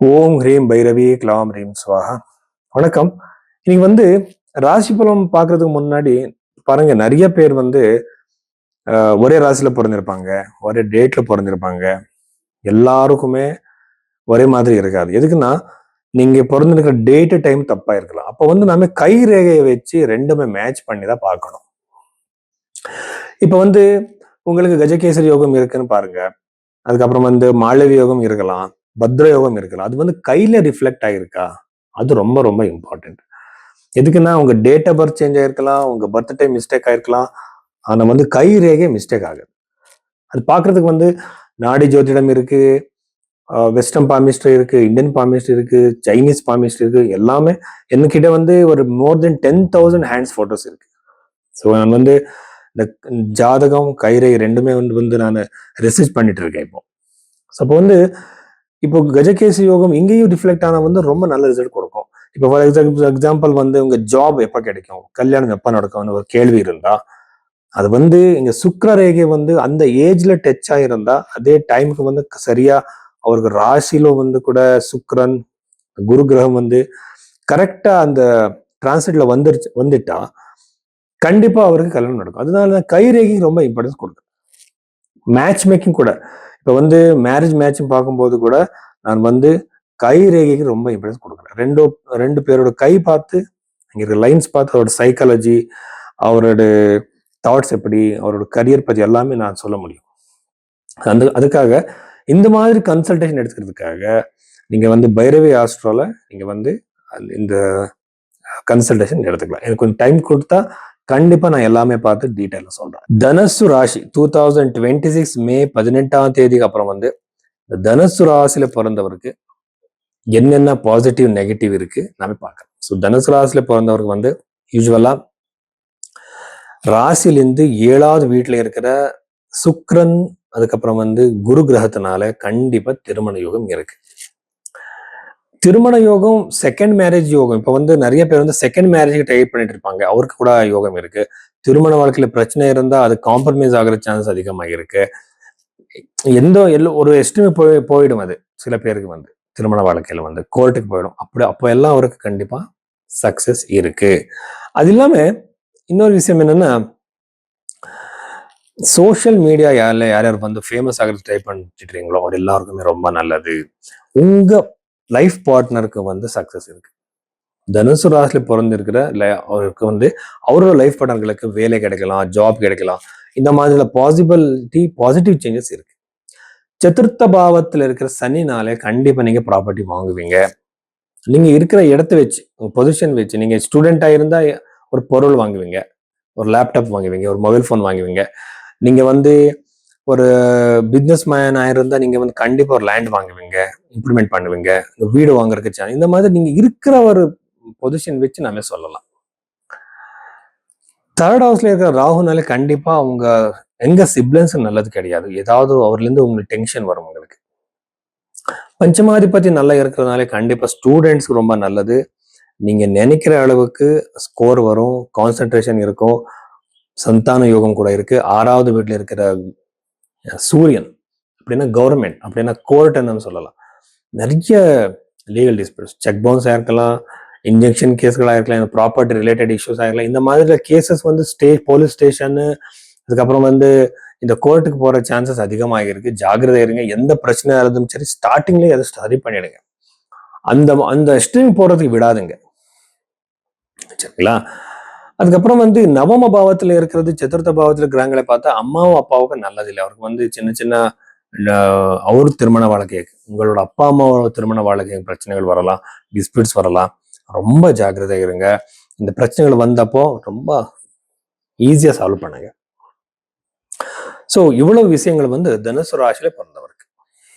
ஓம் ஹ்ரீம் பைரவி க்லாம் ஹ்ரீம் ஸ்வாஹா. வணக்கம். இன்னைக்கு ராசி பலம் பார்க்கறதுக்கு முன்னாடி பாருங்க, நிறைய பேர் ஒரே ராசியில பிறந்திருப்பாங்க, ஒரே டேட்ல பிறந்திருப்பாங்க. எல்லாருக்குமே ஒரே மாதிரி இருக்காது. எதுக்குன்னா, நீங்க பிறந்திருக்கிற டேட்டு டைம் தப்பா இருக்கலாம். அப்போ நாம கை ரேகையை வச்சு ரெண்டுமே மேட்ச் பண்ணி தான் பார்க்கணும். இப்ப உங்களுக்கு கஜகேசரி யோகம் இருக்குன்னு பாருங்க. அதுக்கப்புறம் மாளவி யோகம் இருக்கலாம், பத்ர யோகம் இருக்கலாம். அது கையில ரிஃப்ளெக்ட் ஆகிருக்கா? அது ரொம்ப ரொம்ப இம்பார்ட்டன்ட். எதுக்குன்னா, உங்க டேட் ஆஃப் பர்த் சேஞ்ச் ஆயிருக்கலாம், உங்க பர்த் டைம் மிஸ்டேக் ஆயிருக்கலாம். ஆனா கை ரேகை மிஸ்டேக் ஆகுது. அது பாக்குறதுக்கு நாடி ஜோதிடம் இருக்கு, வெஸ்டர்ன் பாமிஸ்ட்ரி இருக்கு, இந்தியன் பாமிஸ்ட்ரி இருக்கு, சைனீஸ் பாமிஸ்ட்ரி இருக்கு. எல்லாமே என்கிட்ட ஒரு மோர் தென் 10,000 ஹேண்ட்ஸ் போட்டோஸ் இருக்கு. ஸோ நான் இந்த ஜாதகம் கைரேகை ரெண்டுமே நான் ரிசர்ச் பண்ணிட்டு இருக்கேன் இப்போ. அப்போ இப்போ கஜகேசி யோகம் இங்கேயும் ரிஃப்ளெக்ட் ஆனா ரொம்ப நல்ல ரிசல்ட் கொடுக்கும். இப்போ ஃபார் எக்ஸாம்பிள் உங்க ஜாப் எப்ப கிடைக்கும், கல்யாணம் எப்ப நடக்கும்னு ஒரு கேள்வி இருந்தா, அது இங்க சுக்கிர ரேகை அந்த ஏஜ்ல டச் ஆயிருந்தா, அதே டைமுக்கு சரியா அவருக்கு ராசியில கூட சுக்கிரன் குரு கிரகம் கரெக்டா அந்த டிரான்சிட்ல வந்துட்டா கண்டிப்பா அவருக்கு கல்யாணம் நடக்கும். அதனால கை ரேகை ரொம்ப இம்பார்ட்டன்ஸ் கொடுக்கும். மேட்ச் மேக்கிங் கூட இப்ப மேரேஜ் மேட்சிங் பார்க்கும்போது கூட நான் கை ரேகைக்கு ரொம்ப இம்பார்ட்டன்ஸ் கொடுக்குறேன். ரெண்டு பேரோட கை பார்த்து, அங்க இருக்க லைன்ஸ் பார்த்து, அவரோட சைக்காலஜி, அவரோட தாட்ஸ் எப்படி, அவரோட கரியர் பத்தி எல்லாமே நான் சொல்ல முடியும். அதுக்காக இந்த மாதிரி கன்சல்டேஷன் எடுத்துக்கிறதுக்காக நீங்க பைரவி ஆஸ்ட்ரோல நீங்க இந்த கன்சல்டேஷன் எடுத்துக்கலாம். எனக்கு கொஞ்சம் டைம் கொடுத்தா கண்டிப்பா நான் எல்லாமே பார்த்து டீட்டெயில சொல்றேன். தனுசு ராசி 2026 மே 18ஆம் தேதிக்கு அப்புறம் இந்த தனுசு ராசியில பிறந்தவருக்கு என்னென்ன பாசிட்டிவ் நெகட்டிவ் இருக்கு நாம பார்க்கலாம். ஸோ தனுசு ராசியில பிறந்தவருக்கு யூஸ்வலா ராசியிலிருந்து 7வது வீட்டுல இருக்கிற சுக்ரன், அதுக்கப்புறம் குரு கிரகத்தினால கண்டிப்பா திருமண யோகம் இருக்கு. திருமண யோகம், செகண்ட் மேரேஜ் யோகம். இப்ப நிறைய பேர் செகண்ட் மேரேஜுக்கு ட்ரை பண்ணிட்டு இருப்பாங்க, அவருக்கு கூட யோகம் இருக்கு. திருமண வாழ்க்கையில பிரச்சனை இருந்தா அது காம்ப்ரமைஸ் ஆகிற சான்ஸ் அதிகமாக இருக்கு. ஒரு எஸ்டிமே போயிடும். அது சில பேருக்கு திருமண வாழ்க்கையில கோர்ட்டுக்கு போயிடும். அப்போ எல்லாம் அவருக்கு கண்டிப்பா சக்சஸ் இருக்கு. அது இல்லாம இன்னொரு விஷயம் என்னன்னா, சோசியல் மீடியா யார் யார் ஃபேமஸ் ஆகிறது ட்ரை பண்ணிட்டு இருக்கீங்களோ அவர் எல்லாருக்குமே ரொம்ப நல்லது. உங்க லைஃப் பார்ட்னருக்கு சக்சஸ் இருக்கு. தனுசு ராசியில பிறந்திருக்கிற அவருக்கு அவரோட லைஃப் பார்ட்னர்களுக்கு வேலை கிடைக்கலாம், ஜாப் கிடைக்கலாம். இந்த மாதிரி பாசிட்டிவ் சேஞ்சஸ் இருக்கு. சதுர்த்த பாவத்துல இருக்கிற சனினாலே கண்டிப்பா நீங்க ப்ராப்பர்ட்டி வாங்குவீங்க. நீங்க இருக்கிற இடத்த வச்சு, பொசிஷன் வச்சு, நீங்க ஸ்டூடெண்டா இருந்தா ஒரு பொருள் வாங்குவீங்க, ஒரு லேப்டாப் வாங்குவீங்க, ஒரு மொபைல் போன் வாங்குவீங்க. நீங்க ஒரு பிசினஸ் மேன் ஆயிருந்தா நீங்க கண்டிப்பா ஒரு லேண்ட் வாங்குவீங்க, இம்ப்ளிமெண்ட் பண்ணுவீங்க, வீடு வாங்குறதுக்கு. இந்த மாதிரி நீங்க இருக்கிற ஒரு பொசிஷன் வச்சு நாம சொல்லலாம். தேர்ட் ஹவுஸ்ல இருக்கிற ராகுனால கண்டிப்பா அவங்க எங்க சிப்லன்ஸ் நல்லது கிடையாது. ஏதாவது அவர்ல இருந்து உங்களுக்கு டென்ஷன் வரும். உங்களுக்கு பஞ்சமாதிபதி நல்லா இருக்கிறதுனால கண்டிப்பா ஸ்டூடெண்ட்ஸ்க்கு ரொம்ப நல்லது. நீங்க நினைக்கிற அளவுக்கு ஸ்கோர் வரும், கான்சென்ட்ரேஷன் இருக்கும், சந்தான யோகம் கூட இருக்கு. 6வது வீட்டுல இருக்கிற சூரியன் அப்படின்னா கவர்மெண்ட், அப்படின்னா கோர்ட்னு சொல்லலாம். நிறைய லீகல் டிஸ்பியூட்ஸ், செக் பவுன்ஸா இருக்கலாம், இன்ஜெக்ஷன் கேஸ்களா இருக்கலாம், ப்ராப்பர்ட்டி ரிலேட்டட் இஷ்யூஸ் ஆகிருக்கலாம். இந்த மாதிரி கேசஸ் போலீஸ் ஸ்டேஷன், அதுக்கப்புறம் இந்த கோர்ட்டுக்கு போற சான்சஸ் அதிகமாக இருக்கு. ஜாகிரதை இருங்க. எந்த பிரச்சனையா இருந்தாலும் சரி, ஸ்டார்டிங்லேயே அதை சரி பண்ணிடுங்க. அந்த ஸ்ட்ரீம் போறதுக்கு விடாதுங்க, சரிங்களா? அதுக்கப்புறம் நவம பாவத்துல இருக்கிறது, சதுர்த்த பாவத்துல கிரகங்களை பார்த்தா அம்மாவும் அப்பாவுக்கு நல்லது இல்லை. அவருக்கு சின்ன சின்ன அவரு திருமண வாழ்க்கை, உங்களோட அப்பா அம்மாவோட திருமண வாழ்க்கை பிரச்சனைகள் வரலாம், டிஸ்பியூட்ஸ் வரலாம். ரொம்ப ஜாக்கிரதை இருங்க. இந்த பிரச்சனைகள் வந்தப்போ ரொம்ப ஈஸியா சால்வ் பண்ணுங்க. ஸோ இவ்வளவு விஷயங்கள் தனுசு ராசியில பண்ணலாம்.